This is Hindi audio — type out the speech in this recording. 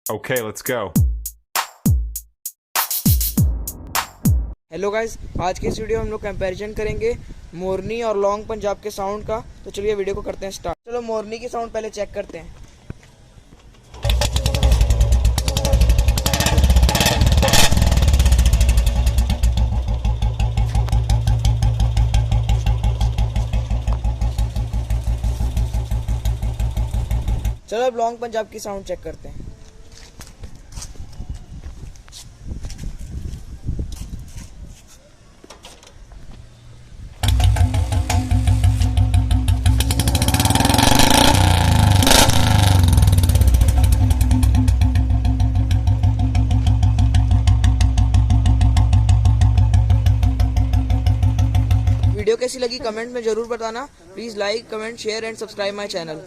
Okay, let's go. Hello guys, आज की इस वीडियो में हम लोग कंपैरिजन करेंगे मोरनी और लॉन्ग पंजाब के साउंड का। तो चलिए वीडियो को करते हैं स्टार्ट। चलो मोरनी की साउंड पहले चेक करते हैं। चलो अब लॉन्ग पंजाब की साउंड चेक करते हैं। वीडियो कैसी लगी कमेंट में ज़रूर बताना। Please like, comment, share and subscribe my channel.